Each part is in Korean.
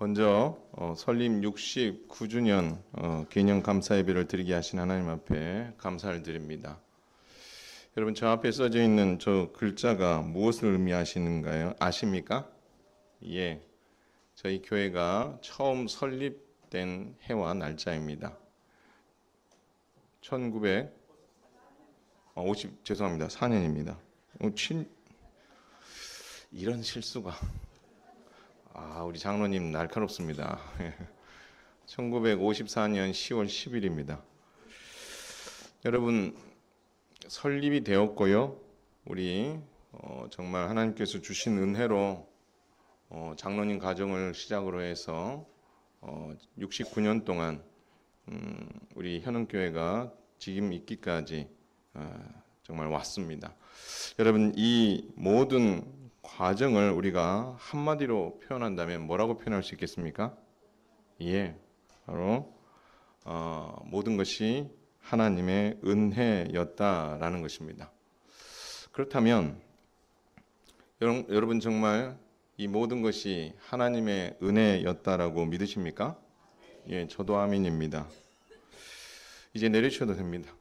먼저 설립 69주년 기념 감사 예배를 드리게 하신 하나님 앞에 감사를 드립니다. 여러분, 저 앞에 써져 있는 저 글자가 무엇을 의미하시는가요? 아십니까? 예, 저희 교회가 처음 설립된 해와 날짜입니다. 1950 4년입니다. 이런 실수가. 우리 장로님 날카롭습니다. 1954년 10월 10일입니다. 여러분, 설립이 되었고요. 우리 정말 하나님께서 주신 은혜로 장로님 가정을 시작으로 해서 69년 동안 우리 현흥교회가 지금 있기까지 정말 왔습니다. 여러분, 이 모든 과정을 우리가 한마디로 표현한다면 뭐라고 표현할 수 있겠습니까? 예, 바로 모든 것이 하나님의 은혜였다라는 것입니다. 그렇다면 여러분 정말 이 모든 것이 하나님의 은혜였다라고 믿으십니까? 예, 저도 아멘입니다. 이제 내려주셔도 됩니다.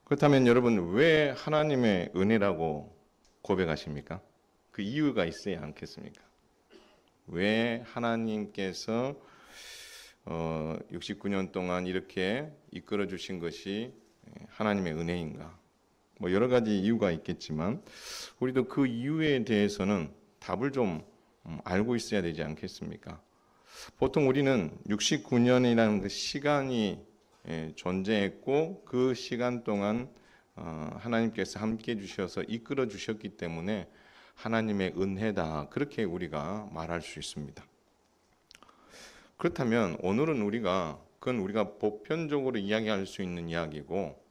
그렇다면 여러분, 왜 하나님의 은혜라고 고백하십니까? 그 이유가 있어야 않겠습니까? 왜 하나님께서 69년 동안 이렇게 이끌어 주신 것이 하나님의 은혜인가? 뭐 여러 가지 이유가 있겠지만 우리도 그 이유에 대해서는 답을 좀 알고 있어야 되지 않겠습니까? 보통 우리는 69년이라는 그 시간이 존재했고 그 시간 동안 하나님께서 함께 해주셔서 이끌어 주셨기 때문에 하나님의 은혜다, 그렇게 우리가 말할 수 있습니다. 그렇다면 오늘은 그건 우리가 보편적으로 이야기할 수 있는 이야기고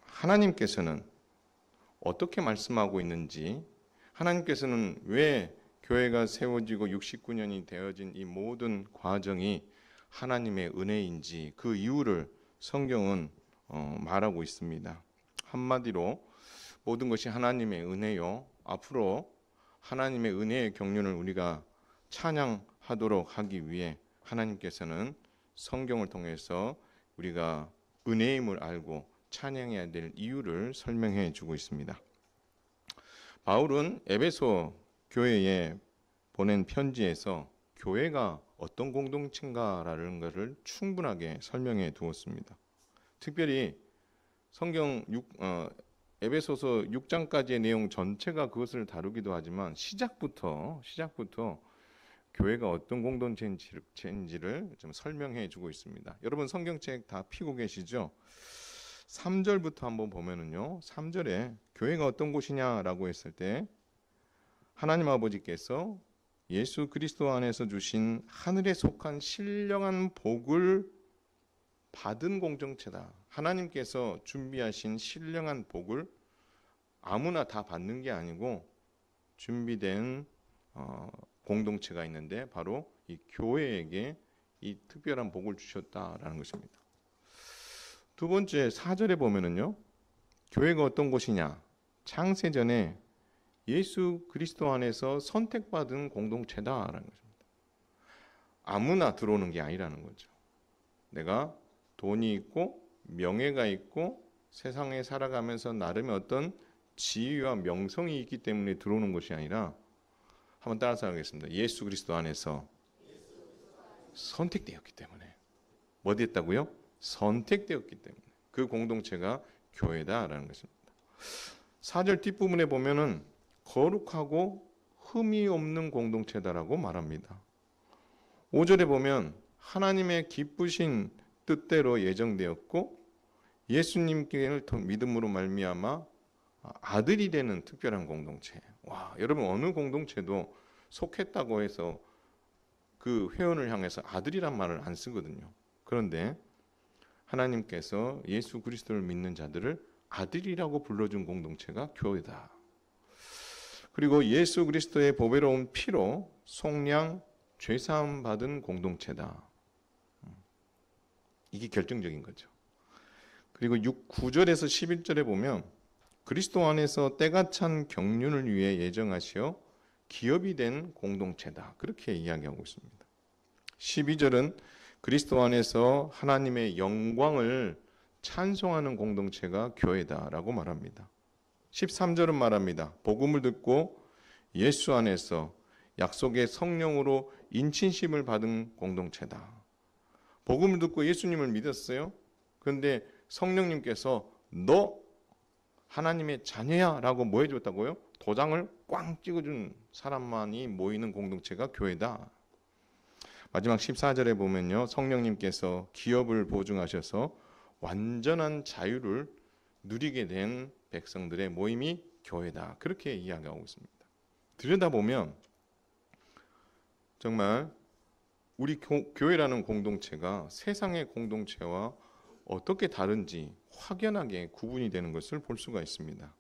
하나님께서는 어떻게 말씀하고 있는지, 하나님께서는 왜 교회가 세워지고 69년이 되어진 이 모든 과정이 하나님의 은혜인지 그 이유를 성경은 말하고 있습니다. 한마디로 모든 것이 하나님의 은혜요, 앞으로 하나님의 은혜의 경륜을 우리가 찬양하도록 하기 위해 하나님께서는 성경을 통해서 우리가 은혜임을 알고 찬양해야 될 이유를 설명해 주고 있습니다. 바울은 에베소 교회에 보낸 편지에서 교회가 어떤 공동체인가라는 것을 충분하게 설명해 두었습니다. 특별히 성경 에베소서 6장까지의 내용 전체가 그것을 다루기도 하지만 시작부터 교회가 어떤 공동체인지를 좀 설명해 주고 있습니다. 여러분, 성경책 다 펴고 계시죠? 3절부터 한번 보면은요, 3절에 교회가 어떤 곳이냐라고 했을 때 하나님 아버지께서 예수 그리스도 안에서 주신 하늘에 속한 신령한 복을 받은 공동체다. 하나님께서 준비하신 신령한 복을 아무나 다 받는 게 아니고 준비된 공동체가 있는데 바로 이 교회에게 이 특별한 복을 주셨다라는 것입니다. 두 번째 4절에 보면은요, 교회가 어떤 곳이냐? 창세전에 예수 그리스도 안에서 선택받은 공동체다라는 것입니다. 아무나 들어오는 게 아니라는 거죠. 내가 돈이 있고 명예가 있고 세상에 살아가면서 나름의 어떤 지위와 명성이 있기 때문에 들어오는 것이 아니라, 한번 따라서 하겠습니다. 예수 그리스도 안에서 선택되었기 때문에. 뭐 됐다고요? 선택되었기 때문에. 그 공동체가 교회다라는 것입니다. 4절 뒷부분에 보면은 거룩하고 흠이 없는 공동체다라고 말합니다. 5절에 보면 하나님의 기쁘신 뜻대로 예정되었고 예수님께를 믿음으로 말미암아 아들이 되는 특별한 공동체. 와, 여러분, 어느 공동체도 속했다고 해서 그 회원을 향해서 아들이란 말을 안 쓰거든요. 그런데 하나님께서 예수 그리스도를 믿는 자들을 아들이라고 불러준 공동체가 교회다. 그리고 예수 그리스도의 보배로운 피로 속량 죄사함 받은 공동체다. 이게 결정적인 거죠. 그리고 9절에서 11절에 보면 그리스도 안에서 때가 찬 경륜을 위해 예정하시어 기업이 된 공동체다. 그렇게 이야기하고 있습니다. 12절은 그리스도 안에서 하나님의 영광을 찬송하는 공동체가 교회다라고 말합니다. 13절은 말합니다. 복음을 듣고 예수 안에서 약속의 성령으로 인친심을 받은 공동체다. 복음을 듣고 예수님을 믿었어요. 그런데 성령님께서 너 하나님의 자녀야 라고 뭐 해줬다고요? 도장을 꽝 찍어준 사람만이 모이는 공동체가 교회다. 마지막 14절에 보면요, 성령님께서 기업을 보증하셔서 완전한 자유를 누리게 된 백성들의 모임이 교회다. 그렇게 이야기하고 있습니다. 들여다보면 정말 우리 교회라는 공동체가 세상의 공동체와 어떻게 다른지 확연하게 구분이 되는 것을 볼 수가 있습니다.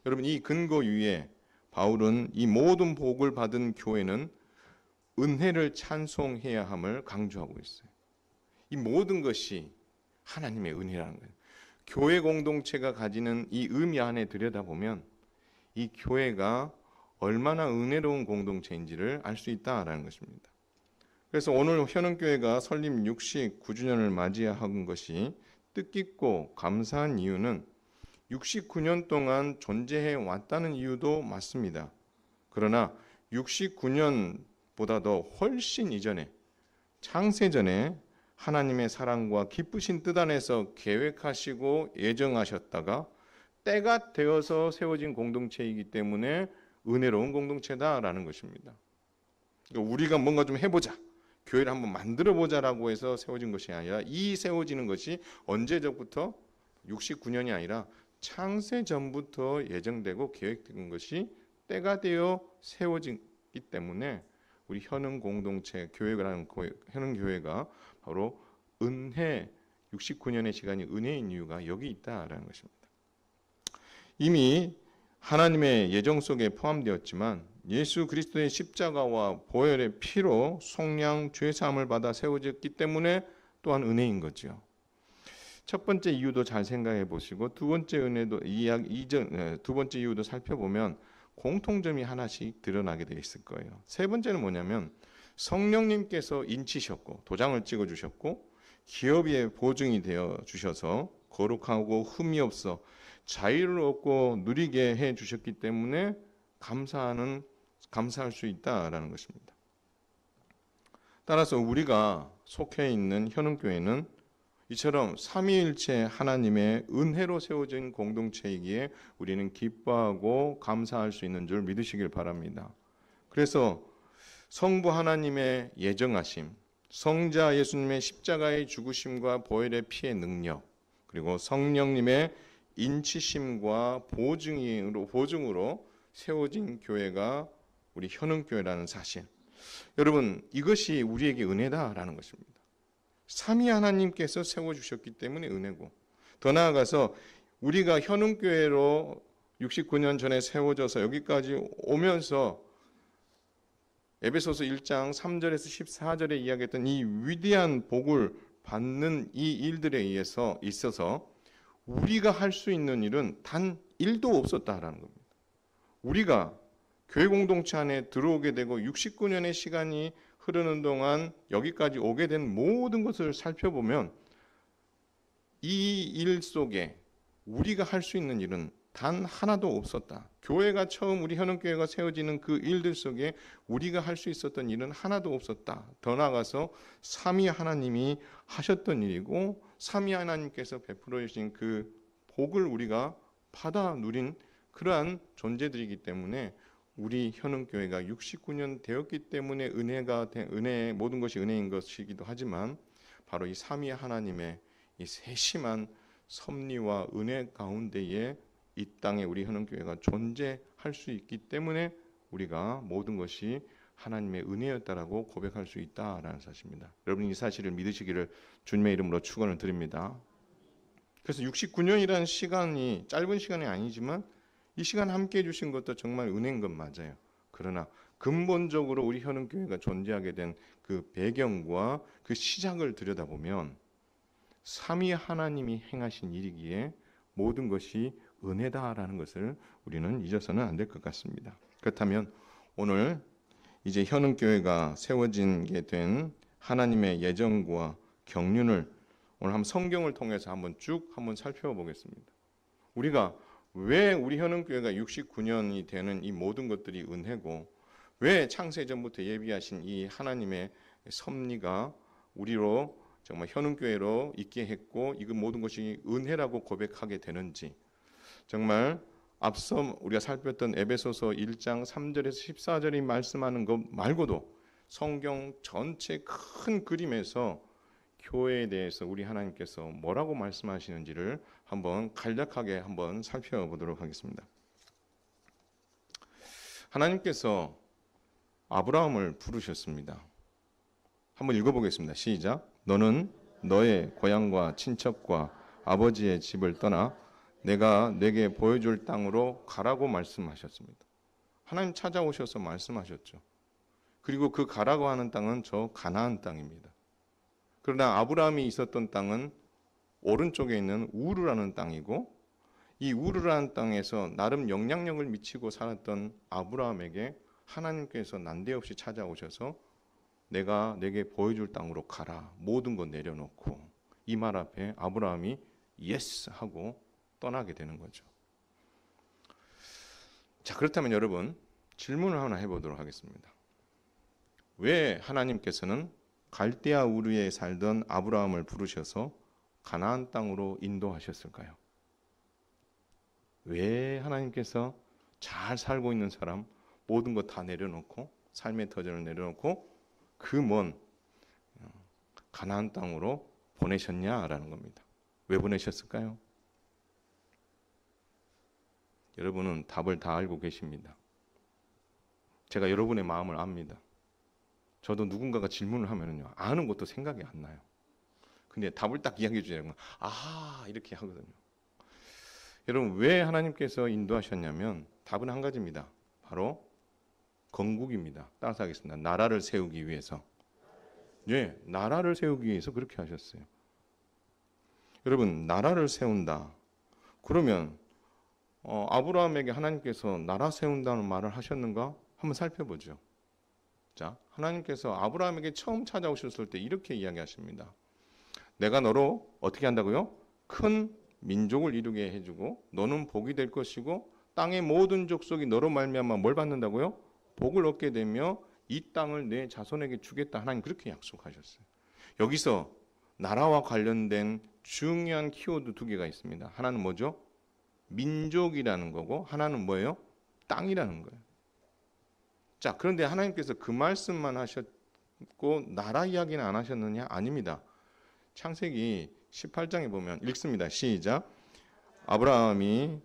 여러분, 이 근거 위에 바울은 이 모든 복을 받은 교회는 은혜를 찬송해야 함을 강조하고 있어요. 이 모든 것이 하나님의 은혜라는 거예요. 교회 공동체가 가지는 이 의미 안에 들여다보면 이 교회가 얼마나 은혜로운 공동체인지를 알 수 있다라는 것입니다. 그래서 오늘 현흥교회가 설립 69주년을 맞이한 것이 뜻깊고 감사한 이유는 69년 동안 존재해 왔다는 이유도 맞습니다. 그러나 69년보다도 훨씬 이전에 창세전에 하나님의 사랑과 기쁘신 뜻 안에서 계획하시고 예정하셨다가 때가 되어서 세워진 공동체이기 때문에 은혜로운 공동체다라는 것입니다. 우리가 뭔가 좀 해보자, 교회를 한번 만들어보자라고 해서 세워진 것이 아니라 이 세워지는 것이 언제적부터 69년이 아니라 창세전부터 예정되고 계획된 것이 때가 되어 세워지기 때문에 우리 현흥 공동체 교회라는 현흥 교회가 바로 은혜 69년의 시간이 은혜인 이유가 여기 있다라는 것입니다. 이미 하나님의 예정 속에 포함되었지만 예수 그리스도의 십자가와 보혈의 피로 속량 죄사함을 받아 세워졌기 때문에 또한 은혜인 거죠. 첫 번째 이유도 잘 생각해 보시고 두 번째 은혜도 두 번째 이유도 살펴보면 공통점이 하나씩 드러나게 되어 있을 거예요. 세 번째는 뭐냐면 성령님께서 인치셨고 도장을 찍어 주셨고 기업의 보증이 되어 주셔서 거룩하고 흠이 없어 자유를 얻고 누리게 해 주셨기 때문에 감사할 수 있다라는 것입니다. 따라서 우리가 속해 있는 현흥교회는 이처럼 삼위일체 하나님의 은혜로 세워진 공동체이기에 우리는 기뻐하고 감사할 수 있는 줄 믿으시길 바랍니다. 그래서 성부 하나님의 예정하심, 성자 예수님의 십자가의 죽으심과 보혈의 피의 능력, 그리고 성령님의 인치심과 보증으로 세워진 교회가 우리 현흥교회라는 사실. 여러분, 이것이 우리에게 은혜다라는 것입니다. 삼위 하나님께서 세워주셨기 때문에 은혜고, 더 나아가서 우리가 현흥교회로 69년 전에 세워져서 여기까지 오면서 에베소서 1장 3절에서 14절에 이야기했던 이 위대한 복을 받는 이 일들에 의해서 있어서 우리가 할 수 있는 일은 단 1도 없었다라는 겁니다. 우리가 교회 공동체 안에 들어오게 되고 69년의 시간이 흐르는 동안 여기까지 오게 된 모든 것을 살펴보면 이 일 속에 우리가 할 수 있는 일은 단 하나도 없었다. 교회가 처음 우리 현흥교회가 세워지는 그 일들 속에 우리가 할 수 있었던 일은 하나도 없었다. 더 나아가서 삼위 하나님이 하셨던 일이고 삼위 하나님께서 베풀어 주신 그 복을 우리가 받아 누린 그러한 존재들이기 때문에 우리 현흥교회가 69년 되었기 때문에 모든 것이 은혜인 것이기도 하지만 바로 이 삼위 하나님의 이 세심한 섭리와 은혜 가운데에 이 땅에 우리 현흥교회가 존재할 수 있기 때문에 우리가 모든 것이 하나님의 은혜였다라고 고백할 수 있다라는 사실입니다. 여러분, 이 사실을 믿으시기를 주님의 이름으로 축원을 드립니다. 그래서 69년이라는 시간이 짧은 시간이 아니지만 이 시간 함께 해주신 것도 정말 은혜인 건 맞아요. 그러나 근본적으로 우리 현흥교회가 존재하게 된 그 배경과 그 시작을 들여다보면 삼위 하나님이 행하신 일이기에 모든 것이 은혜다라는 것을 우리는 잊어서는 안 될 것 같습니다. 그렇다면 오늘 이제 현흥교회가 세워진 게 된 하나님의 예정과 경륜을 오늘 한번 성경을 통해서 한번 쭉 한번 살펴보겠습니다. 우리가 왜 우리 현흥교회가 69년이 되는 이 모든 것들이 은혜고, 왜 창세전부터 예비하신 이 하나님의 섭리가 우리로 정말 현흥교회로 있게 했고, 이 모든 것이 은혜라고 고백하게 되는지, 정말 앞서 우리가 살폈던 에베소서 1장 3절에서 14절이 말씀하는 것 말고도 성경 전체 큰 그림에서 교회에 대해서 우리 하나님께서 뭐라고 말씀하시는지를 한번 간략하게 한번 살펴보도록 하겠습니다. 하나님께서 아브라함을 부르셨습니다. 한번 읽어보겠습니다. 시작. 너는 너의 고향과 친척과 아버지의 집을 떠나 내가 내게 보여줄 땅으로 가라고 말씀하셨습니다. 하나님 찾아오셔서 말씀하셨죠. 그리고 그 가라고 하는 땅은 저 가나안 땅입니다. 그러나 아브라함이 있었던 땅은 오른쪽에 있는 우르라는 땅이고, 이 우르라는 땅에서 나름 영향력을 미치고 살았던 아브라함에게 하나님께서 난데없이 찾아오셔서 내가 내게 보여줄 땅으로 가라, 모든 거 내려놓고, 이 말 앞에 아브라함이 예스 하고 떠나게 되는 거죠. 자, 그렇다면 여러분 질문을 하나 해보도록 하겠습니다. 왜 하나님께서는 갈대아 우르에 살던 아브라함을 부르셔서 가나안 땅으로 인도하셨을까요? 왜 하나님께서 잘 살고 있는 사람 모든 것 다 내려놓고, 삶의 터전을 내려놓고 그 먼 가나안 땅으로 보내셨냐라는 겁니다. 왜 보내셨을까요? 여러분은 답을 다 알고 계십니다. 제가 여러분의 마음을 압니다. 저도 누군가가 질문을 하면요, 아는 것도 생각이 안 나요. 근데 답을 딱 이야기해 주냐면 이렇게 하거든요. 여러분, 왜 하나님께서 인도하셨냐면 답은 한 가지입니다. 바로 건국입니다. 따라서 하겠습니다. 나라를 세우기 위해서. 예, 나라를 세우기 위해서 그렇게 하셨어요. 여러분, 나라를 세운다. 그러면 아브라함에게 하나님께서 나라 세운다는 말을 하셨는가? 한번 살펴보죠. 자, 하나님께서 아브라함에게 처음 찾아오셨을 때 이렇게 이야기하십니다. 내가 너로 어떻게 한다고요? 큰 민족을 이루게 해주고 너는 복이 될 것이고 땅의 모든 족속이 너로 말미암아 뭘 받는다고요? 복을 얻게 되며 이 땅을 내 자손에게 주겠다. 하나님 그렇게 약속하셨어요. 여기서 나라와 관련된 중요한 키워드 두 개가 있습니다. 하나는 뭐죠? 민족이라는 거고, 하나는 뭐예요? 땅이라는 거예요. 자, 그런데 하나님께서 그 말씀만 하셨고 나라 이야기는 안 하셨느냐? 아닙니다. 창세기 18장에 보면 읽습니다. 시작. 아브라함이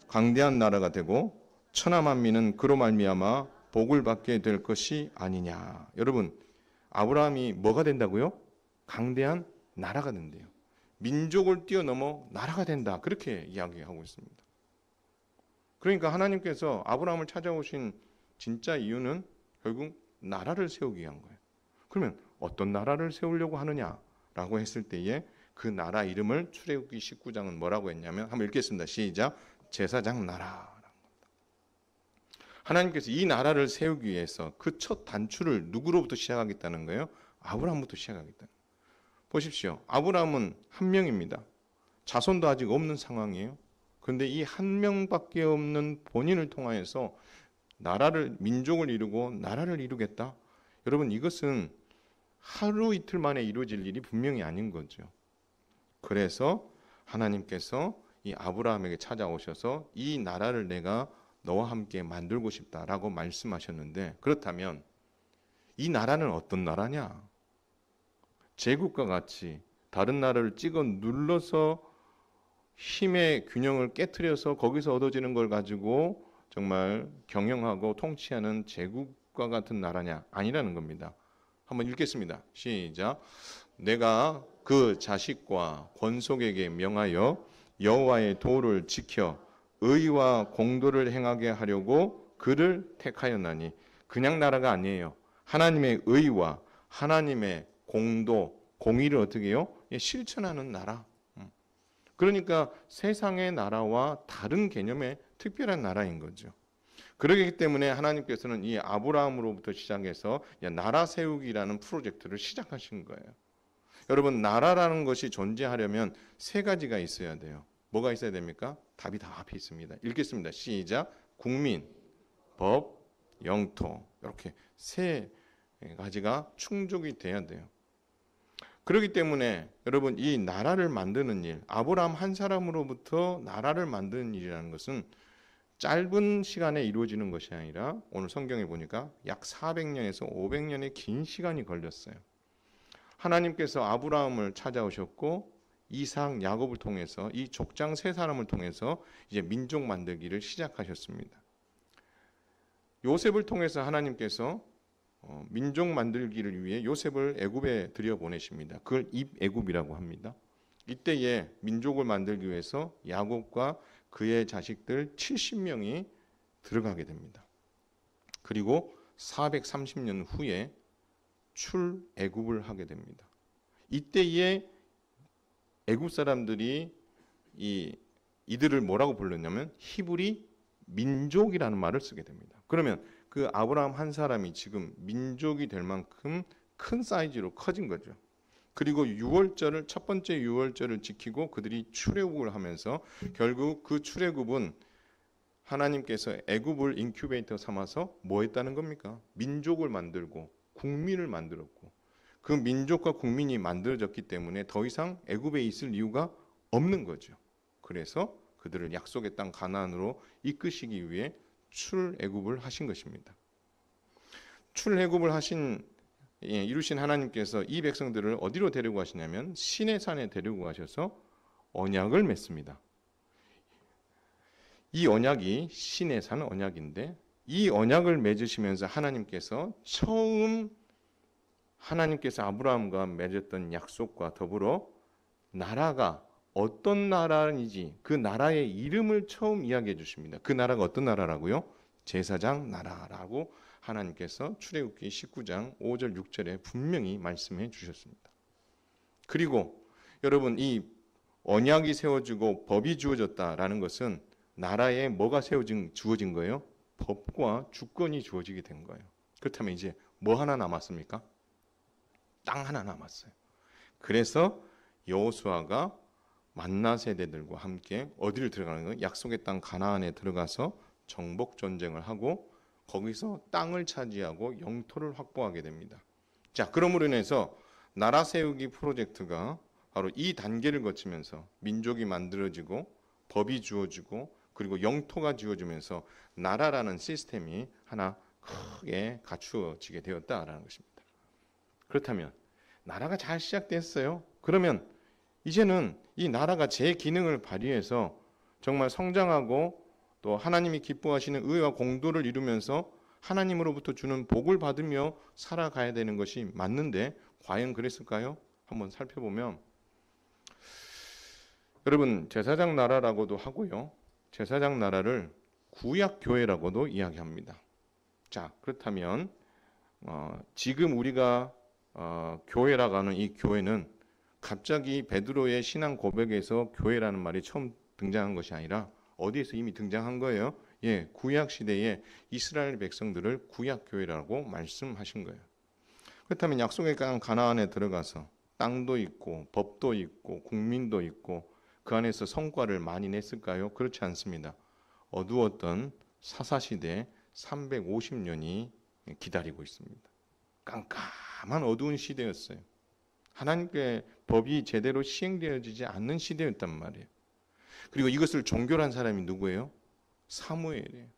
광대한 나라가 되고 천하 만민은 그로 말미암아 복을 받게 될 것이 아니냐. 여러분, 아브라함이 뭐가 된다고요? 강대한 나라가 된대요. 민족을 뛰어넘어 나라가 된다. 그렇게 이야기하고 있습니다. 그러니까 하나님께서 아브라함을 찾아오신 진짜 이유는 결국 나라를 세우기 위한 거예요. 그러면 어떤 나라를 세우려고 하느냐라고 했을 때에 그 나라 이름을 출애굽기 19장은 뭐라고 했냐면, 한번 읽겠습니다. 시작. 제사장 나라. 하나님께서 이 나라를 세우기 위해서 그 첫 단추를 누구로부터 시작하겠다는 거예요? 아브라함부터 시작하겠다. 보십시오. 아브라함은 한 명입니다. 자손도 아직 없는 상황이에요. 그런데 이 한 명밖에 없는 본인을 통하여서 나라를, 민족을 이루고 나라를 이루겠다. 여러분, 이것은 하루 이틀 만에 이루어질 일이 분명히 아닌 거죠. 그래서 하나님께서 이 아브라함에게 찾아오셔서 이 나라를 내가 너와 함께 만들고 싶다라고 말씀하셨는데, 그렇다면 이 나라는 어떤 나라냐? 제국과 같이 다른 나라를 찍어 눌러서 힘의 균형을 깨트려서 거기서 얻어지는 걸 가지고 정말 경영하고 통치하는 제국과 같은 나라냐? 아니라는 겁니다. 한번 읽겠습니다. 시작. 내가 그 자식과 권속에게 명하여 여호와의 도를 지켜 의와 공도를 행하게 하려고 그를 택하였나니. 그냥 나라가 아니에요. 하나님의 의와 하나님의 공도, 공의를 어떻게 해요? 실천하는 나라. 그러니까 세상의 나라와 다른 개념의 특별한 나라인 거죠. 그러기 때문에 하나님께서는 이 아브라함으로부터 시작해서 나라 세우기라는 프로젝트를 시작하신 거예요. 여러분, 나라라는 것이 존재하려면 세 가지가 있어야 돼요. 뭐가 있어야 됩니까? 답이 다 앞에 있습니다. 읽겠습니다. 시작. 국민, 법, 영토. 이렇게 세 가지가 충족이 돼야 돼요. 그렇기 때문에 여러분, 이 나라를 만드는 일, 아브라함 한 사람으로부터 나라를 만드는 일이라는 것은 짧은 시간에 이루어지는 것이 아니라 오늘 성경에 보니까 약 400년에서 500년의 긴 시간이 걸렸어요. 하나님께서 아브라함을 찾아오셨고 이삭, 야곱을 통해서 이 족장 세 사람을 통해서 이제 민족 만들기를 시작하셨습니다. 요셉을 통해서 하나님께서 민족 만들기를 위해 요셉을 애굽에 들여보내십니다. 그걸 입애굽이라고 합니다. 이때에 민족을 만들기 위해서 야곱과 그의 자식들 70명이 들어가게 됩니다. 그리고 430년 후에 출애굽을 하게 됩니다. 이때에 애굽 사람들이 이들을 뭐라고 불렀냐면 히브리 민족이라는 말을 쓰게 됩니다. 그러면 그 아브라함 한 사람이 지금 민족이 될 만큼 큰 사이즈로 커진 거죠. 그리고 유월절을 첫 번째 유월절을 지키고 그들이 출애굽을 하면서 결국 그 출애굽은 하나님께서 애굽을 인큐베이터 삼아서 뭐 했다는 겁니까? 민족을 만들고 국민을 만들었고 그 민족과 국민이 만들어졌기 때문에 더 이상 애굽에 있을 이유가 없는 거죠. 그래서 그들을 약속의 땅 가나안으로 이끄시기 위해 출애굽을 하신 것입니다. 출애굽을 이루신 하나님께서 이 백성들을 어디로 데리고 가시냐면 시내 산에 데리고 가셔서 언약을 맺습니다. 이 언약이 시내 산 언약인데 이 언약을 맺으시면서 하나님께서 처음 하나님께서 아브라함과 맺었던 약속과 더불어 나라가 어떤 나라인지 그 나라의 이름을 처음 이야기해 주십니다. 그 나라가 어떤 나라라고요? 제사장 나라라고 하나님께서 출애굽기 19장 5절 6절에 분명히 말씀해 주셨습니다. 그리고 여러분, 이 언약이 세워지고 법이 주어졌다라는 것은 나라에 뭐가 주어진 거예요? 법과 주권이 주어지게 된 거예요. 그렇다면 이제 뭐 하나 남았습니까? 땅 하나 남았어요. 그래서 여호수아가 만나 세대들과 함께 어디를 들어가는 거예요? 약속의 땅 가나안에 들어가서 정복 전쟁을 하고 거기서 땅을 차지하고 영토를 확보하게 됩니다. 자, 그러므로 인해서 나라 세우기 프로젝트가 바로 이 단계를 거치면서 민족이 만들어지고 법이 주어지고 그리고 영토가 주어지면서 나라라는 시스템이 하나 크게 갖추어지게 되었다라는 것입니다. 그렇다면 나라가 잘 시작됐어요. 그러면 이제는 이 나라가 제 기능을 발휘해서 정말 성장하고 또 하나님이 기뻐하시는 의와 공도를 이루면서 하나님으로부터 주는 복을 받으며 살아가야 되는 것이 맞는데 과연 그랬을까요? 한번 살펴보면 여러분, 제사장 나라라고도 하고요. 제사장 나라를 구약교회라고도 이야기합니다. 자, 그렇다면 지금 우리가 교회라고 하는 이 교회는 갑자기 베드로의 신앙 고백에서 교회라는 말이 처음 등장한 것이 아니라 어디에서 이미 등장한 거예요? 예, 구약 시대에 이스라엘 백성들을 구약 교회라고 말씀하신 거예요. 그렇다면 약속의 땅 가나안에 들어가서 땅도 있고 법도 있고 국민도 있고 그 안에서 성과를 많이 냈을까요? 그렇지 않습니다. 어두웠던 사사시대 350년이 기다리고 있습니다. 깜깜한 어두운 시대였어요. 하나님께 법이 제대로 시행되어지지 않는 시대였단 말이에요. 그리고 이것을 종결한 사람이 누구예요? 사무엘이에요.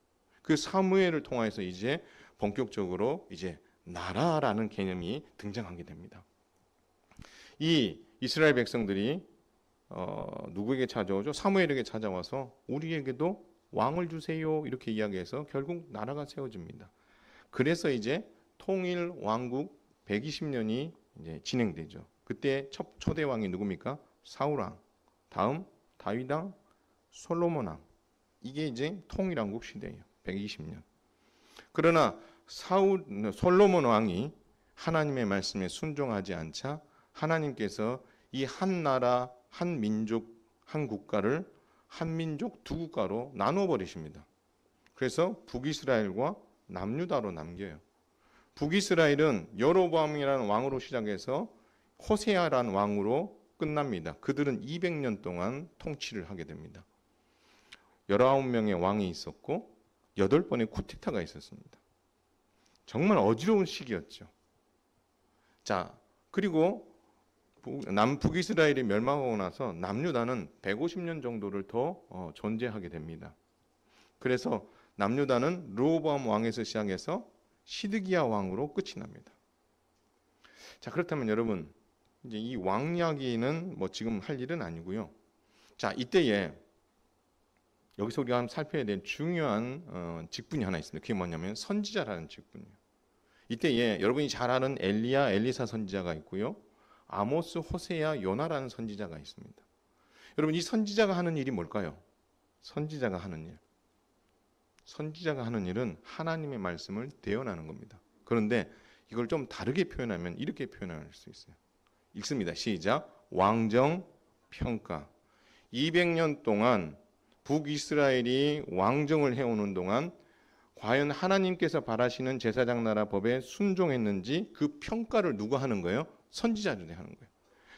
그 사무엘을 통해서 이제 본격적으로 이제 나라라는 개념이 등장하게 됩니다. 이 이스라엘 백성들이 누구에게 찾아오죠? 사무엘에게 찾아와서 우리에게도 왕을 주세요 이렇게 이야기해서 결국 나라가 세워집니다. 그래서 이제 통일 왕국 120년이 이제 진행되죠. 그때 초대 왕이 누굽니까? 사울왕, 다음 다윗왕, 솔로몬왕. 이게 이제 통일왕국 시대예요. 120년. 그러나 솔로몬 왕이 하나님의 말씀에 순종하지 않자 하나님께서 이 한 나라, 한 민족, 한 국가를 한 민족 두 국가로 나눠 버리십니다. 그래서 북이스라엘과 남유다로 남겨요. 북이스라엘은 여로보암이라는 왕으로 시작해서 호세아라는 왕으로 끝납니다. 그들은 200년 동안 통치를 하게 됩니다. 19명의 왕이 있었고 8번의 쿠데타가 있었습니다. 정말 어지러운 시기였죠. 자, 그리고 북이스라엘이 멸망하고 나서 남유다는 150년 정도를 더 존재하게 됩니다. 그래서 남유다는 르호보암 왕에서 시작해서 시드기야 왕으로 끝이 납니다. 자, 그렇다면 여러분, 이제 이 왕 이야기는 뭐 지금 할 일은 아니고요. 자, 이때에 여기서 우리가 한번 살펴야 될 중요한 직분이 하나 있습니다. 그게 뭐냐면 선지자라는 직분이에요. 이때에 여러분이 잘 아는 엘리야, 엘리사 선지자가 있고요. 아모스, 호세야, 요나라는 선지자가 있습니다. 여러분, 이 선지자가 하는 일이 뭘까요? 선지자가 하는 일. 선지자가 하는 일은 하나님의 말씀을 대언하는 겁니다. 그런데 이걸 좀 다르게 표현하면 이렇게 표현할 수 있어요. 읽습니다. 시작. 왕정 평가. 200년 동안 북이스라엘이 왕정을 해오는 동안 과연 하나님께서 바라시는 제사장 나라 법에 순종했는지 그 평가를 누가 하는 거예요? 선지자들이 하는 거예요.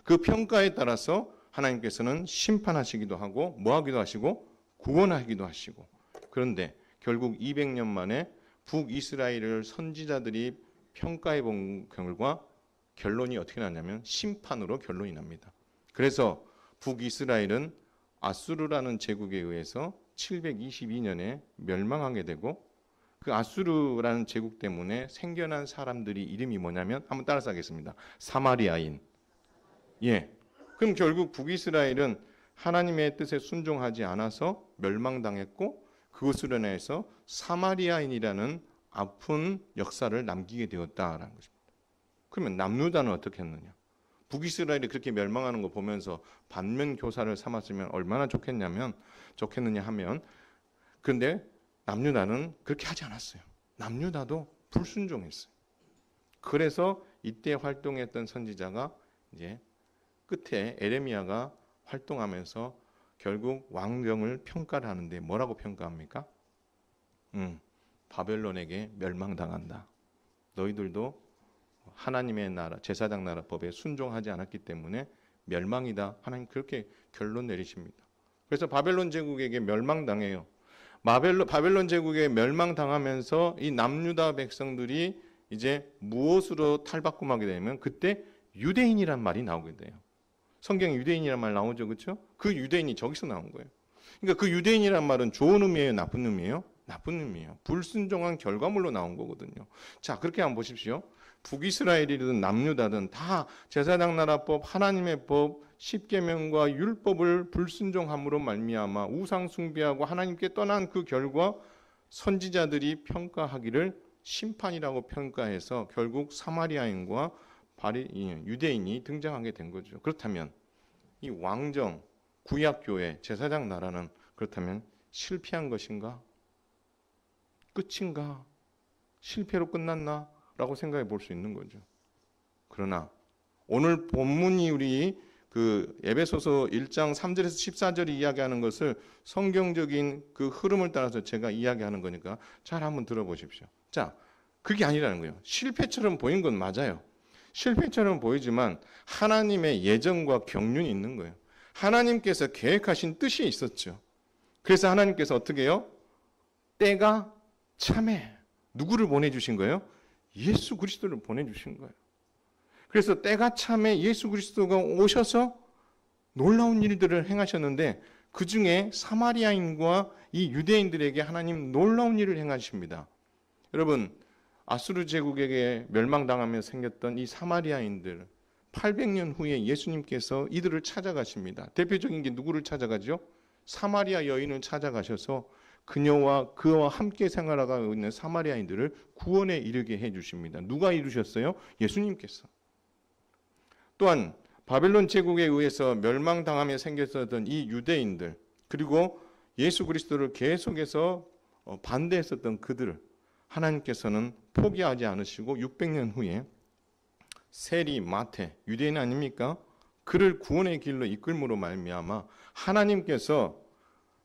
그 평가에 따라서 하나님께서는 심판하시기도 하고 뭐 하기도 하시고 구원하기도 하시고. 그런데 결국 200년 만에 북이스라엘을 선지자들이 평가해 본 결과 결론이 어떻게 나냐면 심판으로 결론이 납니다. 그래서 북이스라엘은 아수르라는 제국에 의해서 722년에 멸망하게 되고 그 아수르라는 제국 때문에 생겨난 사람들이 이름이 뭐냐면 한번 따라서 하겠습니다. 사마리아인. 예. 그럼 결국 북이스라엘은 하나님의 뜻에 순종하지 않아서 멸망당했고 그것으로 인해서 사마리아인이라는 아픈 역사를 남기게 되었다라는 것입니다. 그러면 남유다는 어떻게 했느냐? 북이스라엘이 그렇게 멸망하는 거 보면서 반면 교사를 삼았으면 얼마나 좋겠느냐 하면 그런데 남유다는 그렇게 하지 않았어요. 남유다도 불순종했어요. 그래서 이때 활동했던 선지자가 이제 끝에 에레미야가 활동하면서 결국 왕정을 평가를 하는데 뭐라고 평가합니까? 바벨론에게 멸망당한다. 너희들도 하나님의 나라, 제사장 나라 법에 순종하지 않았기 때문에 멸망이다. 하나님 그렇게 결론 내리십니다. 그래서 바벨론 제국에게 멸망당해요. 바벨론 제국에 멸망당하면서 이 남유다 백성들이 이제 무엇으로 탈바꿈하게 되면 그때 유대인이란 말이 나오게 돼요. 성경에 유대인이란 말 나오죠, 그렇죠? 그 유대인이 저기서 나온 거예요. 그러니까 그 유대인이란 말은 좋은 의미예요, 나쁜 의미예요? 나쁜 의미예요. 불순종한 결과물로 나온 거거든요. 자, 그렇게 한번 보십시오. 북이스라엘이든 남유다든 다 제사장 나라법, 하나님의 법, 십계명과 율법을 불순종함으로 말미암아 우상 숭배하고 하나님께 떠난 그 결과 선지자들이 평가하기를 심판이라고 평가해서 결국 사마리아인과 유대인이 등장하게 된 거죠. 그렇다면 이 왕정, 구약교회, 제사장 나라는 그렇다면 실패한 것인가? 끝인가? 실패로 끝났나? 라고 생각해 볼 수 있는 거죠. 그러나 오늘 본문이 우리 그 에베소서 1장 3절에서 14절이 이야기하는 것을 성경적인 그 흐름을 따라서 제가 이야기하는 거니까 잘 한번 들어보십시오. 자, 그게 아니라는 거예요. 실패처럼 보인 건 맞아요. 실패처럼 보이지만 하나님의 예정과 경륜이 있는 거예요. 하나님께서 계획하신 뜻이 있었죠. 그래서 하나님께서 어떻게 해요? 때가 참에 누구를 보내주신 거예요? 예수 그리스도를 보내주신 거예요. 그래서 때가 참에 예수 그리스도가 오셔서 놀라운 일들을 행하셨는데 그 중에 사마리아인과 이 유대인들에게 하나님 놀라운 일을 행하십니다. 여러분, 아수르 제국에게 멸망당하며 생겼던 이 사마리아인들 800년 후에 예수님께서 이들을 찾아가십니다. 대표적인 게 누구를 찾아가죠? 사마리아 여인을 찾아가셔서 그녀와 그와 함께 생활하고 있는 사마리아인들을 구원에 이르게 해주십니다. 누가 이루셨어요? 예수님께서. 또한 바벨론 제국에 의해서 멸망당하며 생겼었던 이 유대인들 그리고 예수 그리스도를 계속해서 반대했었던 그들을 하나님께서는 포기하지 않으시고 600년 후에 세리 마태 유대인 아닙니까? 그를 구원의 길로 이끌므로 말미암아 하나님께서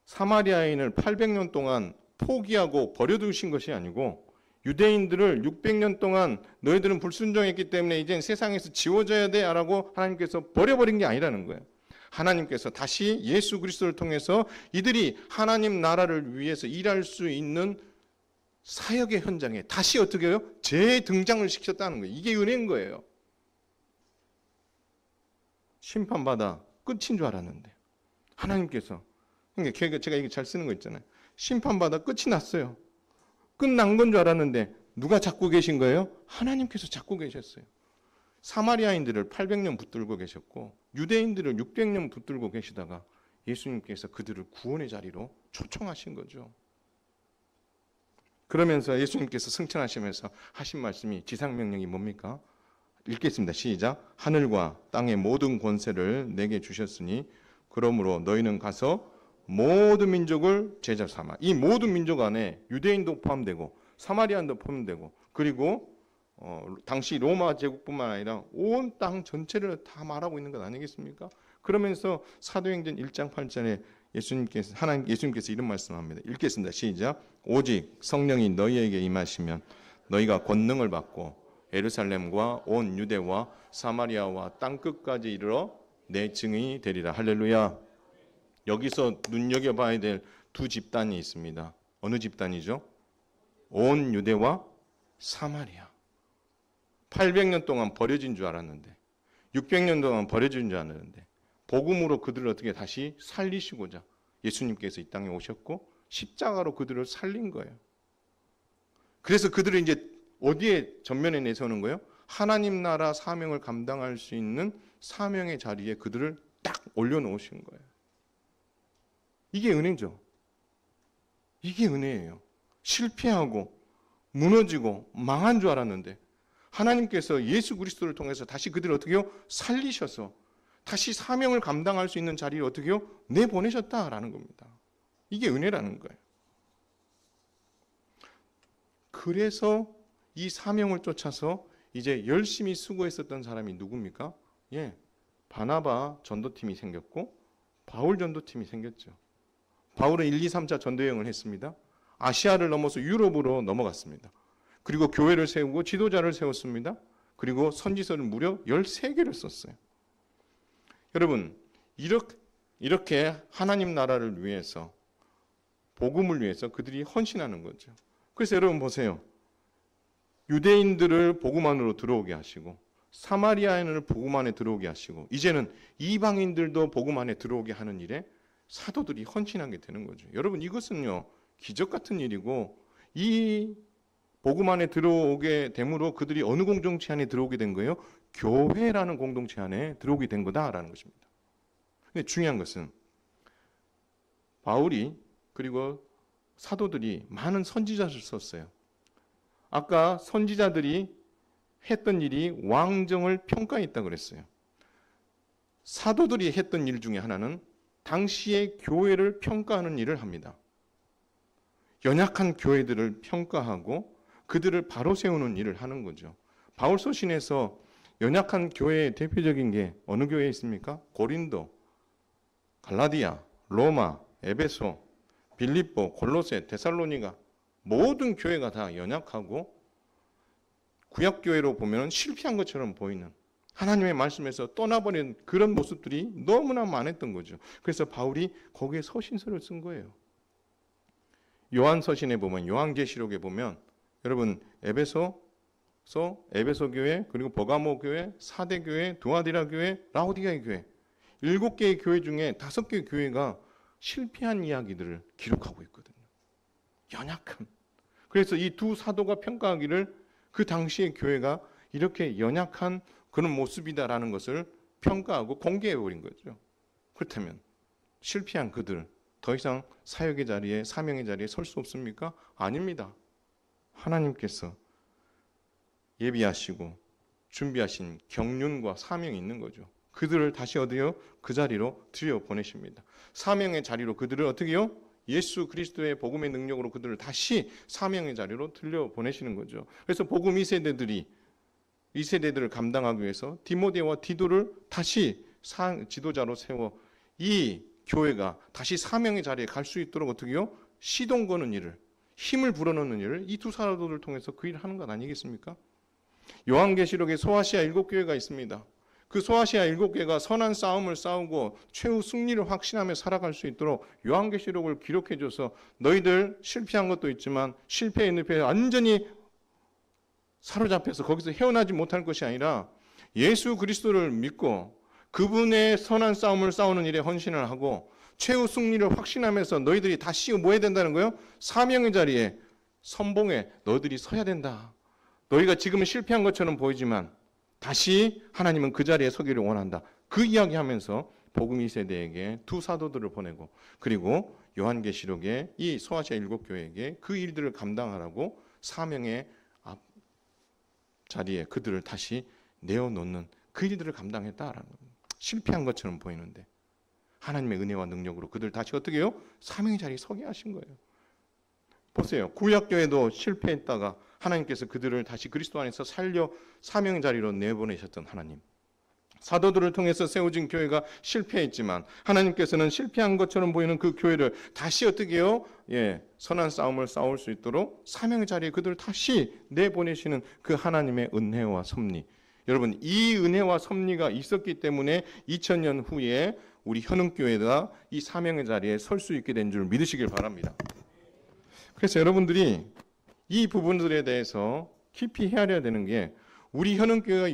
사마리아인을 800년 동안 포기하고 버려두신 것이 아니고 유대인들을 600년 동안 너희들은 불순종했기 때문에 이젠 세상에서 지워져야 돼 라고 하나님께서 버려버린 게 아니라는 거예요. 하나님께서 다시 예수 그리스도를 통해서 이들이 하나님 나라를 위해서 일할 수 있는 사역의 현장에 다시 어떻게 해요? 재등장을 시켰다는 거예요. 이게 은혜인 거예요. 심판받아 끝인 줄 알았는데 하나님께서, 그러니까 제가 이게 잘 쓰는 거 있잖아요. 심판받아 끝이 났어요. 끝난 건 줄 알았는데 누가 잡고 계신 거예요? 하나님께서 잡고 계셨어요. 사마리아인들을 800년 붙들고 계셨고 유대인들을 600년 붙들고 계시다가 예수님께서 그들을 구원의 자리로 초청하신 거죠. 그러면서 예수님께서 승천하시면서 하신 말씀이, 지상명령이 뭡니까? 읽겠습니다. 시작. 하늘과 땅의 모든 권세를 내게 주셨으니 그러므로 너희는 가서 모든 민족을 제자 삼아. 이 모든 민족 안에 유대인도 포함되고 사마리아인도 포함되고 그리고 당시 로마 제국뿐만 아니라 온 땅 전체를 다 말하고 있는 것 아니겠습니까? 그러면서 사도행전 1장 8절에 예수님께서 이런 말씀합니다. 읽겠습니다. 시작. 오직 성령이 너희에게 임하시면 너희가 권능을 받고 예루살렘과 온 유대와 사마리아와 땅 끝까지 이르러 내 증인이 되리라. 할렐루야. 여기서 눈여겨봐야 될 두 집단이 있습니다. 어느 집단이죠? 온 유대와 사마리아. 800년 동안 버려진 줄 알았는데 600년 동안 버려진 줄 알았는데 복음으로 그들을 어떻게 다시 살리시고자 예수님께서 이 땅에 오셨고 십자가로 그들을 살린 거예요. 그래서 그들을 이제 어디에 전면에 내세우는 거예요? 하나님 나라 사명을 감당할 수 있는 사명의 자리에 그들을 딱 올려놓으신 거예요. 이게 은혜죠. 이게 은혜예요. 실패하고 무너지고 망한 줄 알았는데 하나님께서 예수 그리스도를 통해서 다시 그들을 어떻게 해요? 살리셔서 다시 사명을 감당할 수 있는 자리를 어떻게 해요? 내보내셨다라는 겁니다. 이게 은혜라는 거예요. 그래서 이 사명을 쫓아서 이제 열심히 수고했었던 사람이 누굽니까? 바나바 전도팀이 생겼고 바울 전도팀이 생겼죠. 바울은 1, 2, 3차 전도 여행을 했습니다. 아시아를 넘어서 유럽으로 넘어갔습니다. 그리고 교회를 세우고 지도자를 세웠습니다. 그리고 선지서를 무려 13개를 썼어요. 여러분, 이렇게 하나님 나라를 위해서, 복음을 위해서 그들이 헌신하는 거죠. 그래서 여러분 보세요. 유대인들을 복음 안으로 들어오게 하시고 사마리아인을 복음 안에 들어오게 하시고 이제는 이방인들도 복음 안에 들어오게 하는 일에 사도들이 헌신하게 되는 거죠. 여러분, 이것은요 기적 같은 일이고 이 복음 안에 들어오게 됨으로 그들이 어느 공동체 안에 들어오게 된 거예요? 교회라는 공동체 안에 들어오게 된 거다라는 것입니다. 근데 중요한 것은 바울이 그리고 사도들이 많은 선지자를 썼어요. 아까 선지자들이 했던 일이 왕정을 평가했다고 그랬어요. 사도들이 했던 일 중에 하나는 당시의 교회를 평가하는 일을 합니다. 연약한 교회들을 평가하고 그들을 바로 세우는 일을 하는 거죠. 바울 서신에서 연약한 교회의 대표적인 게 어느 교회에 있습니까? 고린도, 갈라디아, 로마, 에베소, 빌립보, 골로새, 데살로니가 모든 교회가 다 연약하고 구약교회로 보면 실패한 것처럼 보이는 하나님의 말씀에서 떠나버린 그런 모습들이 너무나 많았던 거죠. 그래서 바울이 거기에 서신서를 쓴 거예요. 요한서신에 보면, 요한계시록에 보면 여러분 에베소 교회, 그리고 버가모 교회, 사대 교회, 두아디라 교회, 라오디게아 교회 7개의 교회 중에 5개의 교회가 실패한 이야기들을 기록하고 있거든요. 연약함. 그래서 이 두 사도가 평가하기를 그 당시의 교회가 이렇게 연약한 그런 모습이다라는 것을 평가하고 공개해버린 거죠. 그렇다면 실패한 그들 더 이상 사역의 자리에, 사명의 자리에 설 수 없습니까? 아닙니다. 하나님께서 예비하시고 준비하신 경륜과 사명이 있는 거죠. 그들을 다시 어디요? 그 자리로 들여보내십니다. 사명의 자리로 그들을 어떻게 해요? 예수 그리스도의 복음의 능력으로 그들을 다시 사명의 자리로 들여보내시는 거죠. 그래서 복음 2세대들을 감당하기 위해서 디모데와 디도를 다시 지도자로 세워 이 교회가 다시 사명의 자리에 갈 수 있도록 어떻게 해요? 시동 거는 일을, 힘을 불어넣는 일을 이 두 사도들을 통해서 그 일을 하는 것 아니겠습니까? 요한계시록에 소아시아 7교회가 있습니다. 그 소아시아 7교회가 선한 싸움을 싸우고 최후 승리를 확신하며 살아갈 수 있도록 요한계시록을 기록해줘서 너희들 실패한 것도 있지만 실패의 늪에 완전히 사로잡혀서 거기서 헤어나지 못할 것이 아니라 예수 그리스도를 믿고 그분의 선한 싸움을 싸우는 일에 헌신을 하고 최후 승리를 확신하면서 너희들이 다시 뭐 해야 된다는 거예요? 사명의 자리에 선봉에 너희들이 서야 된다. 너희가 지금은 실패한 것처럼 보이지만 다시 하나님은 그 자리에 서기를 원한다. 그 이야기하면서 복음 2세대에게 두 사도들을 보내고 그리고 요한계시록에 이 소아시아 7교회에게 그 일들을 감당하라고 사명의 앞 자리에 그들을 다시 내어놓는 그 일들을 감당했다라는 겁니다. 실패한 것처럼 보이는데 하나님의 은혜와 능력으로 그들 다시 어떻게 해요? 사명의 자리에 서게 하신 거예요. 보세요. 구약교회도 실패했다가 하나님께서 그들을 다시 그리스도 안에서 살려 사명의 자리로 내보내셨던 하나님. 사도들을 통해서 세워진 교회가 실패했지만 하나님께서는 실패한 것처럼 보이는 그 교회를 다시 어떻게 해요? 선한 싸움을 싸울 수 있도록 사명의 자리에 그들을 다시 내보내시는 그 하나님의 은혜와 섭리. 여러분, 이 은혜와 섭리가 있었기 때문에 2000년 후에 우리 현흥교회가 이 사명의 자리에 설 수 있게 된 줄 믿으시길 바랍니다. 그래서 여러분들이 이 부분들에 대해서 깊이 헤아려야 되는 게 우리 현흥교회가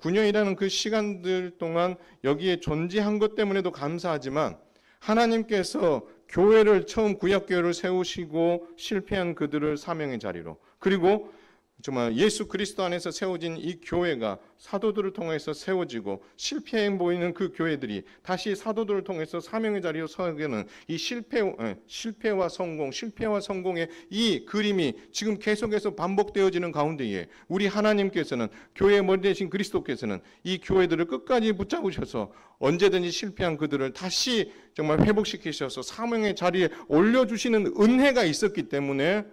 69년이라는 그 시간들 동안 여기에 존재한 것 때문에도 감사하지만 하나님께서 교회를 처음 구약교회를 세우시고 실패한 그들을 사명의 자리로 그리고 정말 예수 그리스도 안에서 세워진 이 교회가 사도들을 통해서 세워지고 실패해 보이는 그 교회들이 다시 사도들을 통해서 사명의 자리로 서게는 이 실패와 성공의 이 그림이 지금 계속해서 반복되어지는 가운데에 우리 하나님께서는 교회의 머리 되신 그리스도께서는 이 교회들을 끝까지 붙잡으셔서 언제든지 실패한 그들을 다시 정말 회복시키셔서 사명의 자리에 올려주시는 은혜가 있었기 때문에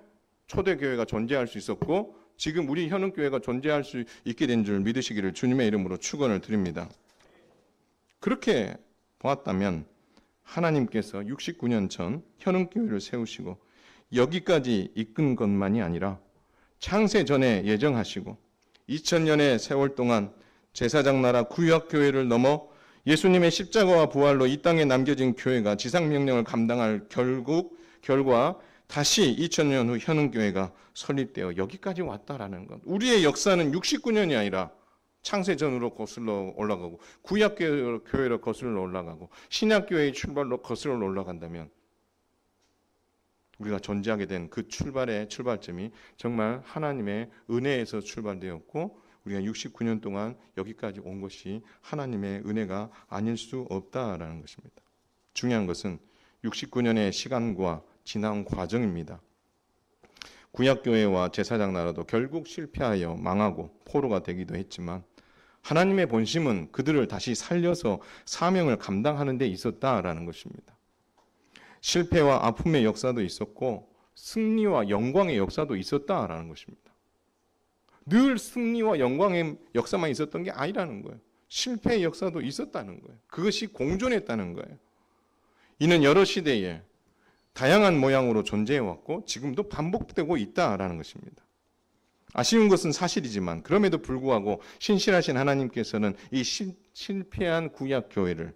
초대교회가 존재할 수 있었고 지금 우리 현흥교회가 존재할 수 있게 된 줄 믿으시기를 주님의 이름으로 축원을 드립니다. 그렇게 보았다면 하나님께서 69년 전 현흥교회를 세우시고 여기까지 이끈 것만이 아니라 창세 전에 예정하시고 2000년의 세월 동안 제사장 나라 구약교회를 넘어 예수님의 십자가와 부활로 이 땅에 남겨진 교회가 지상명령을 감당할 결과 다시 2000년 후 현흥교회가 설립되어 여기까지 왔다라는 것. 우리의 역사는 69년이 아니라 창세 전으로 거슬러 올라가고 구약교회로 거슬러 올라가고 신약교회의 출발로 거슬러 올라간다면 우리가 존재하게 된 그 출발점이 정말 하나님의 은혜에서 출발되었고 우리가 69년 동안 여기까지 온 것이 하나님의 은혜가 아닐 수 없다라는 것입니다. 중요한 것은 69년의 시간과 지난 과정입니다. 구약교회와 제사장 나라도 결국 실패하여 망하고 포로가 되기도 했지만 하나님의 본심은 그들을 다시 살려서 사명을 감당하는 데 있었다라는 것입니다. 실패와 아픔의 역사도 있었고 승리와 영광의 역사도 있었다라는 것입니다. 늘 승리와 영광의 역사만 있었던 게 아니라는 거예요. 실패의 역사도 있었다는 거예요. 그것이 공존했다는 거예요. 이는 여러 시대에 다양한 모양으로 존재해왔고 지금도 반복되고 있다라는 것입니다. 아쉬운 것은 사실이지만 그럼에도 불구하고 신실하신 하나님께서는 이 실패한 구약교회를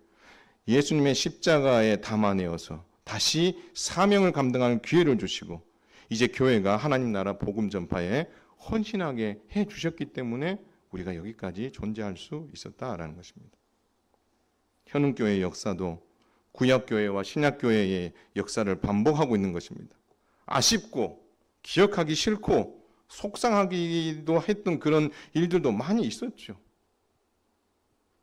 예수님의 십자가에 담아내어서 다시 사명을 감당하는 기회를 주시고 이제 교회가 하나님 나라 복음 전파에 헌신하게 해주셨기 때문에 우리가 여기까지 존재할 수 있었다라는 것입니다. 현흥교회의 역사도 구약교회와 신약교회의 역사를 반복하고 있는 것입니다. 아쉽고 기억하기 싫고 속상하기도 했던 그런 일들도 많이 있었죠.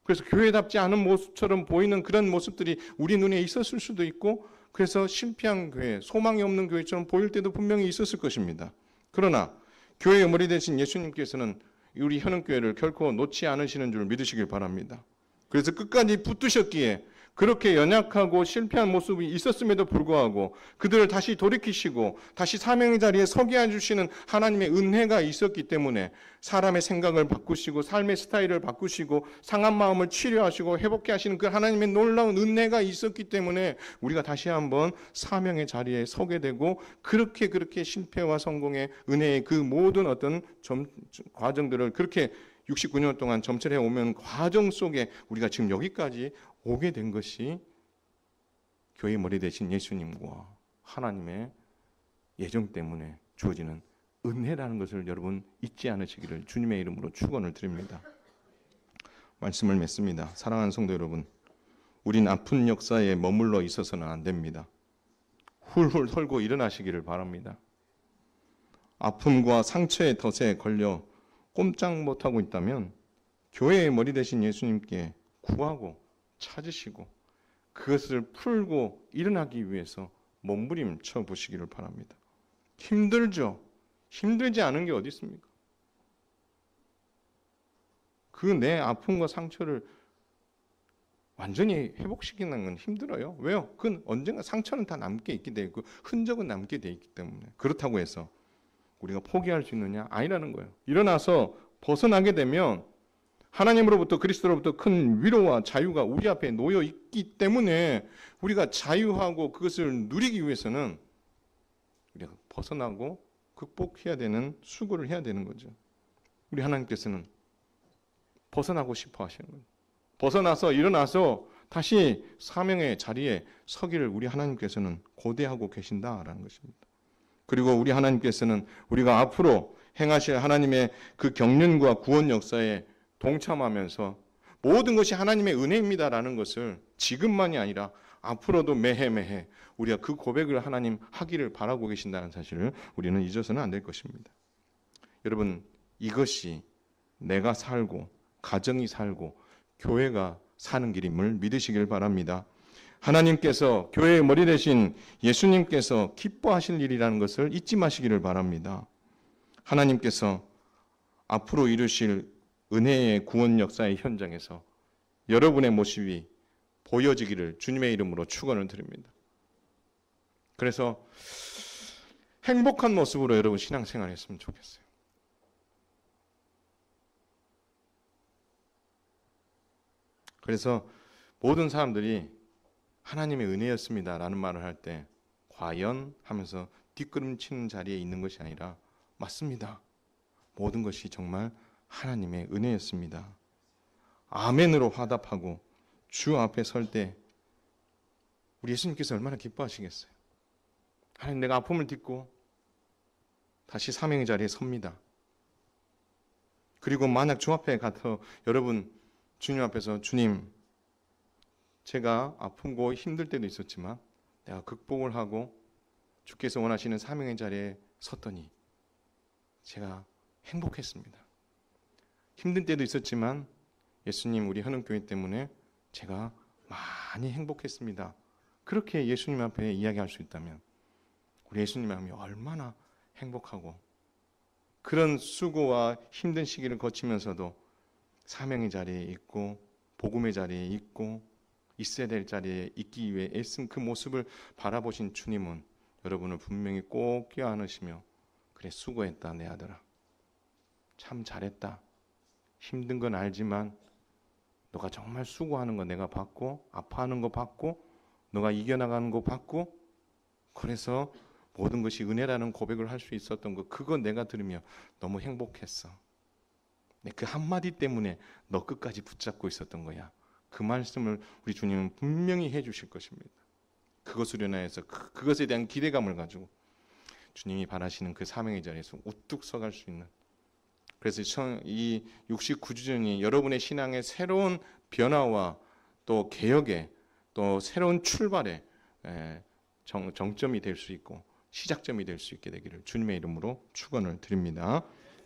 그래서 교회답지 않은 모습처럼 보이는 그런 모습들이 우리 눈에 있었을 수도 있고 그래서 실패한 교회, 소망이 없는 교회처럼 보일 때도 분명히 있었을 것입니다. 그러나 교회의 머리 되신 예수님께서는 우리 현흥교회를 결코 놓지 않으시는 줄 믿으시길 바랍니다. 그래서 끝까지 붙드셨기에 그렇게 연약하고 실패한 모습이 있었음에도 불구하고 그들을 다시 돌이키시고 다시 사명의 자리에 서게 해주시는 하나님의 은혜가 있었기 때문에 사람의 생각을 바꾸시고 삶의 스타일을 바꾸시고 상한 마음을 치료하시고 회복해 하시는 그 하나님의 놀라운 은혜가 있었기 때문에 우리가 다시 한번 사명의 자리에 서게 되고 그렇게 실패와 성공의 은혜의 그 모든 어떤 과정들을 그렇게 69년 동안 점철해 오면 과정 속에 우리가 지금 여기까지 오게 된 것이 교회의 머리 되신 예수님과 하나님의 예정 때문에 주어지는 은혜라는 것을 여러분 잊지 않으시기를 주님의 이름으로 축원을 드립니다. 말씀을 맺습니다. 사랑하는 성도 여러분, 우린 아픈 역사에 머물러 있어서는 안 됩니다. 훌훌 털고 일어나시기를 바랍니다. 아픔과 상처의 덫에 걸려 꼼짝 못하고 있다면 교회의 머리 되신 예수님께 구하고 찾으시고 그것을 풀고 일어나기 위해서 몸부림쳐 보시기를 바랍니다. 힘들죠? 힘들지 않은 게 어디 있습니까? 그 내 아픔과 상처를 완전히 회복시키는 건 힘들어요. 왜요? 그건 언젠가 상처는 다 남게 있게 돼 있고 흔적은 남게 돼 있기 때문에. 그렇다고 해서 우리가 포기할 수 있느냐? 아니라는 거예요. 일어나서 벗어나게 되면 하나님으로부터 그리스도로부터 큰 위로와 자유가 우리 앞에 놓여 있기 때문에 우리가 자유하고 그것을 누리기 위해서는 우리가 벗어나고 극복해야 되는 수고를 해야 되는 거죠. 우리 하나님께서는 벗어나고 싶어 하시는 거예요. 벗어나서 일어나서 다시 사명의 자리에 서기를 우리 하나님께서는 고대하고 계신다라는 것입니다. 그리고 우리 하나님께서는 우리가 앞으로 행하실 하나님의 그 경륜과 구원 역사에 동참하면서 모든 것이 하나님의 은혜입니다라는 것을 지금만이 아니라 앞으로도 매해 우리가 그 고백을 하나님 하기를 바라고 계신다는 사실을 우리는 잊어서는 안 될 것입니다. 여러분, 이것이 내가 살고 가정이 살고 교회가 사는 길임을 믿으시길 바랍니다. 하나님께서 교회의 머리 되신 예수님께서 기뻐하실 일이라는 것을 잊지 마시기를 바랍니다. 하나님께서 앞으로 이루실 은혜의 구원 역사의 현장에서 여러분의 모습이 보여지기를 주님의 이름으로 축원을 드립니다. 그래서 행복한 모습으로 여러분 신앙생활 했으면 좋겠어요. 그래서 모든 사람들이 하나님의 은혜였습니다 라는 말을 할 때 과연 하면서 뒷걸음치는 자리에 있는 것이 아니라 맞습니다. 모든 것이 정말 하나님의 은혜였습니다. 아멘으로 화답하고 주 앞에 설 때 우리 예수님께서 얼마나 기뻐하시겠어요. 하나님, 내가 아픔을 딛고 다시 사명의 자리에 섭니다. 그리고 만약 주 앞에 가서 여러분 주님 앞에서 주님, 제가 아프고 힘들 때도 있었지만 내가 극복을 하고 주께서 원하시는 사명의 자리에 섰더니 제가 행복했습니다. 힘든 때도 있었지만 예수님 우리 현흥교회 때문에 제가 많이 행복했습니다. 그렇게 예수님 앞에 이야기할 수 있다면 우리 예수님의 마음이 얼마나 행복하고 그런 수고와 힘든 시기를 거치면서도 사명의 자리에 있고 복음의 자리에 있고 있어야 될 자리에 있기 위해 애쓴 그 모습을 바라보신 주님은 여러분을 분명히 꼭 껴안으시며 그래 수고했다 내 아들아, 참 잘했다, 힘든 건 알지만 너가 정말 수고하는 거 내가 봤고 아파하는 거 봤고 너가 이겨나가는 거 봤고 그래서 모든 것이 은혜라는 고백을 할 수 있었던 거 그거 내가 들으며 너무 행복했어. 그 한마디 때문에 너 끝까지 붙잡고 있었던 거야. 그 말씀을 우리 주님은 분명히 해주실 것입니다. 그것으로 인하여서 그것에 대한 기대감을 가지고 주님이 바라시는 그 사명의 자리에서 우뚝 서갈 수 있는, 그래서 이 69주년이 여러분의 신앙의 새로운 변화와 또 개혁의 또 새로운 출발의 정점이 될 수 있고 시작점이 될 수 있게 되기를 주님의 이름으로 축원을 드립니다.